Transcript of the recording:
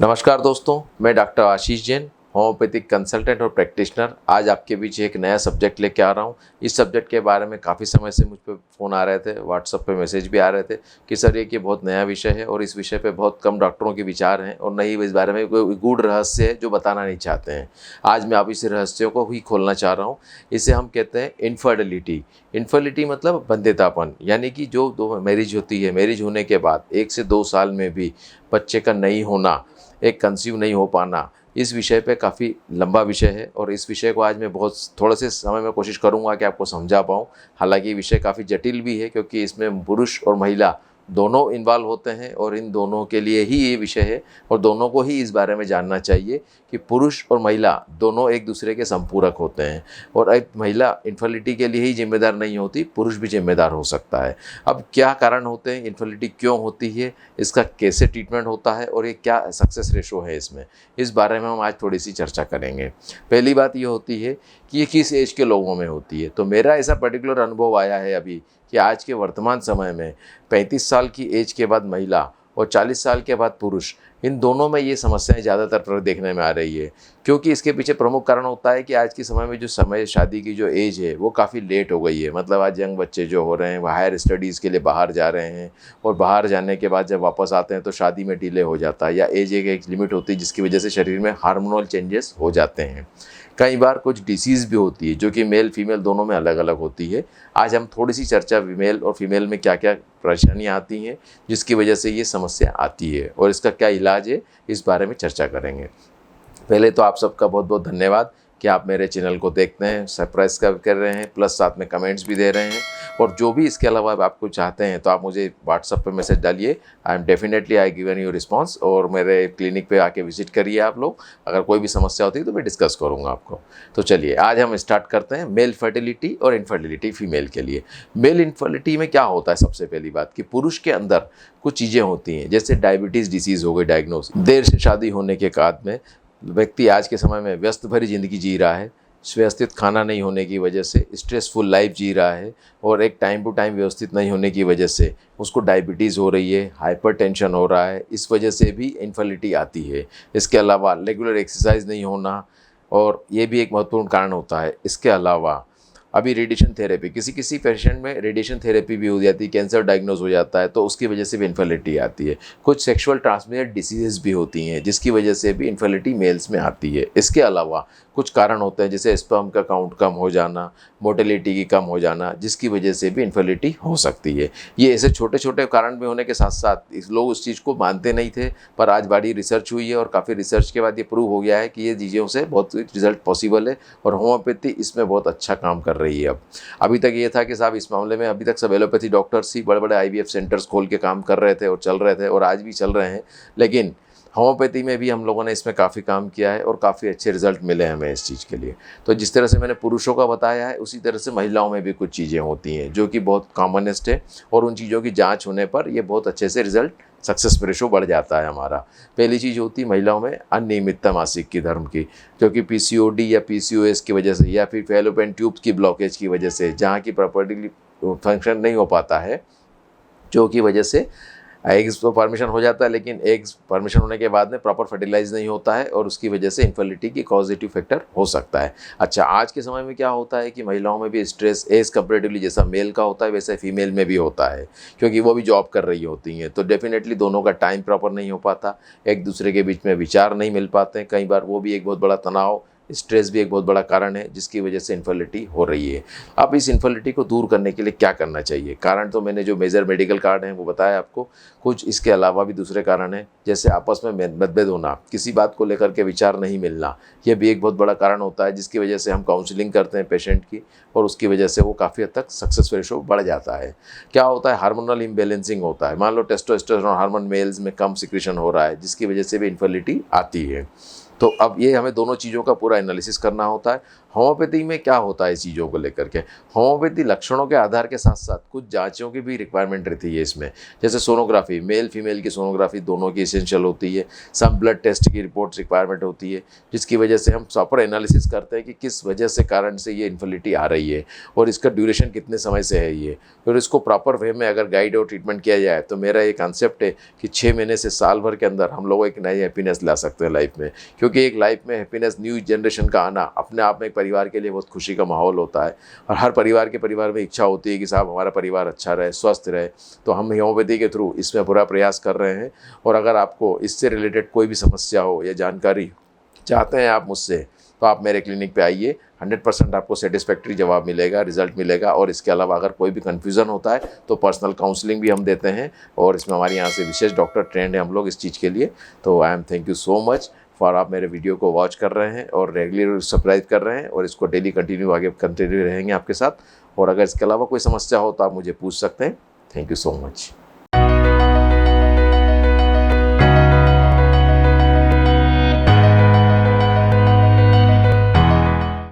नमस्कार दोस्तों, मैं डॉक्टर आशीष जैन, होम्योपैथिक कंसल्टेंट और प्रैक्टिशनर। आज आपके बीच एक नया सब्जेक्ट लेके आ रहा हूँ। इस सब्जेक्ट के बारे में काफ़ी समय से मुझ पे फ़ोन आ रहे थे, व्हाट्सएप पे मैसेज भी आ रहे थे कि सर ये बहुत नया विषय है और इस विषय पे बहुत कम डॉक्टरों के विचार हैं और नहीं इस बारे में कोई गूढ़ रहस्य है जो बताना नहीं चाहते हैं। आज मैं आप इस रहस्यों को ही खोलना चाह रहा हूँ। इसे हम कहते हैं इनफर्टिलिटी। इनफर्टिलिटी मतलब बंध्यतापन, यानी कि जो दो मैरिज होती है, मैरिज होने के बाद 1 से 2 साल में भी बच्चे का नहीं होना, एक कंसीव नहीं हो पाना, इस विषय पे काफ़ी लंबा विषय है और इस विषय को आज मैं बहुत थोड़े से समय में कोशिश करूँगा कि आपको समझा पाऊँ। हालांकि ये विषय काफ़ी जटिल भी है क्योंकि इसमें पुरुष और महिला दोनों इन्वॉल्व होते हैं और इन दोनों के लिए ही ये विषय है और दोनों को ही इस बारे में जानना चाहिए कि पुरुष और महिला दोनों एक दूसरे के संपूरक होते हैं और एक महिला इनफर्टिलिटी के लिए ही जिम्मेदार नहीं होती, पुरुष भी जिम्मेदार हो सकता है। अब क्या कारण होते हैं, इनफर्टिलिटी क्यों होती है, इसका कैसे ट्रीटमेंट होता है और ये क्या सक्सेस रेशो है इसमें, इस बारे में हम आज थोड़ी सी चर्चा करेंगे। पहली बात ये होती है कि ये किस एज के लोगों में होती है। तो मेरा ऐसा पर्टिकुलर अनुभव आया है अभी कि आज के वर्तमान समय में 35 साल की एज के बाद महिला और 40 साल के बाद पुरुष, इन दोनों में ये समस्याएं ज़्यादातर देखने में आ रही है। क्योंकि इसके पीछे प्रमुख कारण होता है कि आज के समय में जो समय शादी की जो एज है वो काफ़ी लेट हो गई है। मतलब आज यंग बच्चे जो हो रहे हैं वो हायर स्टडीज़ के लिए बाहर जा रहे हैं और बाहर जाने के बाद जब वापस आते हैं तो शादी में डिले हो जाता है या एज एक लिमिट होती है जिसकी वजह से शरीर में हार्मोनल चेंजेस हो जाते हैं। कई बार कुछ डिसीज़ भी होती है जो कि मेल फीमेल दोनों में अलग अलग होती है। आज हम थोड़ी सी चर्चा मेल और फीमेल में क्या क्या परेशानियाँ आती हैं जिसकी वजह से ये समस्या आती है और इसका क्या इलाज है, इस बारे में चर्चा करेंगे। पहले तो आप सबका बहुत बहुत धन्यवाद कि आप मेरे चैनल को देखते हैं, सब्सक्राइब कर रहे हैं, प्लस साथ में कमेंट्स भी दे रहे हैं। और जो भी इसके अलावा आप कुछ चाहते हैं तो आप मुझे व्हाट्सएप पे मैसेज डालिए। I given you response. और मेरे क्लिनिक पे आके विजिट करिए आप लोग। अगर कोई भी समस्या होती है तो मैं डिस्कस करूँगा आपको। तो चलिए आज हम स्टार्ट करते हैं मेल फर्टिलिटी और इनफर्टिलिटी फीमेल के लिए। मेल इनफर्टिलिटी में क्या होता है, सबसे पहली बात कि पुरुष के अंदर कुछ चीज़ें होती हैं, जैसे डायबिटीज़ डिसीज़ हो गई डायग्नोस, देर से शादी होने के बाद में व्यक्ति आज के समय में व्यस्त भरी ज़िंदगी जी रहा है, व्यवस्थित खाना नहीं होने की वजह से स्ट्रेसफुल लाइफ जी रहा है और एक टाइम टू टाइम व्यवस्थित नहीं होने की वजह से उसको डायबिटीज़ हो रही है, हाइपरटेंशन हो रहा है, इस वजह से भी इनफर्टिलिटी आती है। इसके अलावा रेगुलर एक्सरसाइज नहीं होना और ये भी एक महत्वपूर्ण कारण होता है। इसके अलावा अभी रेडिएशन थेरेपी, किसी किसी पेशेंट में रेडिएशन थेरेपी भी हो जाती है, कैंसर डायग्नोज हो जाता है तो उसकी वजह से भी इनफर्टिलिटी आती है। कुछ सेक्सुअल ट्रांसमिटेड डिसीजेस भी होती हैं जिसकी वजह से भी इनफर्टिलिटी मेल्स में आती है। इसके अलावा कुछ कारण होते हैं जैसे स्पर्म का काउंट कम हो जाना, मोटिलिटी की कम हो जाना, जिसकी वजह से भी इनफर्टिलिटी हो सकती है। ये ऐसे छोटे छोटे कारण भी होने के साथ साथ इस लोग उस चीज़ को मानते नहीं थे, पर आज बड़ी रिसर्च हुई है और काफ़ी रिसर्च के बाद ये प्रूव हो गया है कि ये चीज़ों से बहुत रिजल्ट पॉसिबल है और होम्योपैथी इसमें बहुत अच्छा काम कर रही है। अब अभी तक ये था कि साहब इस मामले में अभी तक सब एलोपैथी डॉक्टर्स ही बड़े बड़े IVF सेंटर्स खोल के काम कर रहे थे और चल रहे थे और आज भी चल रहे हैं, लेकिन होम्योपैथी में भी हम लोगों ने इसमें काफ़ी काम किया है और काफ़ी अच्छे रिजल्ट मिले हमें इस चीज़ के लिए। तो जिस तरह से मैंने पुरुषों का बताया है उसी तरह से महिलाओं में भी कुछ चीज़ें होती हैं जो कि बहुत कॉमनेस्ट है और उन चीज़ों की जांच होने पर ये बहुत अच्छे से रिजल्ट सक्सेस रेशो बढ़ जाता है हमारा। पहली चीज़ होती है महिलाओं में अनियमितता मासिक की धर्म की, क्योंकि PCOD या PCOS की वजह से या फिर फैलोपियन ट्यूब्स की ब्लॉकेज की वजह से जहाँ की प्रॉपर्ली फंक्शन नहीं हो पाता है, जो की वजह से एग्स तो फॉर्मेशन हो जाता है लेकिन एग्स फॉर्मेशन होने के बाद में प्रॉपर फर्टिलाइज नहीं होता है और उसकी वजह से इनफर्टिलिटी की कॉजेटिव फैक्टर हो सकता है। अच्छा, आज के समय में क्या होता है कि महिलाओं में भी स्ट्रेस एज कंपेरेटिवली जैसा मेल का होता है वैसे फीमेल में भी होता है, क्योंकि वो भी जॉब कर रही होती हैं तो डेफिनेटली दोनों का टाइम प्रॉपर नहीं हो पाता, एक दूसरे के बीच में विचार नहीं मिल पाते हैं। कई बार वो भी एक बहुत बड़ा तनाव, स्ट्रेस भी एक बहुत बड़ा कारण है जिसकी वजह से इनफर्टिलिटी हो रही है। अब इस इनफर्टिलिटी को दूर करने के लिए क्या करना चाहिए? कारण तो मैंने जो मेजर मेडिकल कारण है वो बताया आपको, कुछ इसके अलावा भी दूसरे कारण हैं जैसे आपस में मतभेद होना, किसी बात को लेकर के विचार नहीं मिलना, यह भी एक बहुत बड़ा कारण होता है जिसकी वजह से हम काउंसलिंग करते हैं पेशेंट की और उसकी वजह से वो काफ़ी हद तक सक्सेस रेशो बढ़ जाता है। क्या होता है, हार्मोनल इम्बैलेंसिंग होता है। मान लो टेस्टोस्टेरोन हार्मोन मेल्स में कम सिक्रीशन हो रहा है जिसकी वजह से भी इनफर्टिलिटी आती है। तो अब ये हमें दोनों चीज़ों का पूरा एनालिसिस करना होता है। होम्योपैथी में क्या होता है इस चीज़ों को लेकर के, होम्योपैथी लक्षणों के आधार के साथ साथ कुछ जांचों की भी रिक्वायरमेंट रहती है इसमें, जैसे सोनोग्राफी, मेल फीमेल की सोनोग्राफी दोनों की एसेंशियल होती है, सम ब्लड टेस्ट की रिपोर्ट रिक्वायरमेंट होती है, जिसकी वजह से हम प्रॉपर एनालिसिस करते हैं कि किस वजह से कारण से ये इन्फर्टिलिटी आ रही है और इसका ड्यूरेशन कितने समय से है ये, फिर इसको प्रॉपर वे में अगर गाइड और ट्रीटमेंट किया जाए तो मेरा ये कॉन्सेप्ट है कि 6 महीने से साल भर के अंदर हम लोग एक नई हैप्पीनेस ला सकते हैं लाइफ में। क्योंकि एक लाइफ में हैप्पीनेस, न्यू जनरेशन का आना अपने आप में एक परिवार के लिए बहुत खुशी का माहौल होता है और हर परिवार में इच्छा होती है कि साहब हमारा परिवार अच्छा रहे, स्वस्थ रहे। तो हम होम्योपैथी के थ्रू इसमें पूरा प्रयास कर रहे हैं। और अगर आपको इससे रिलेटेड कोई भी समस्या हो या जानकारी चाहते हैं आप मुझसे, तो आप मेरे क्लिनिक पे आइए, 100% आपको सेटिस्फैक्ट्री जवाब मिलेगा, रिजल्ट मिलेगा। और इसके अलावा अगर कोई भी कन्फ्यूज़न होता है तो पर्सनल काउंसलिंग भी हम देते हैं और इसमें हमारे यहाँ से विशेष डॉक्टर ट्रेंड है हम लोग इस चीज़ के लिए। तो I am thank you so much for आप मेरे वीडियो को वॉच कर रहे हैं और रेगुलर सब्सक्राइब कर रहे हैं और इसको डेली आगे कंटिन्यू रहेंगे आपके साथ। और अगर इसके अलावा कोई समस्या हो तो आप मुझे पूछ सकते हैं। Thank you so much.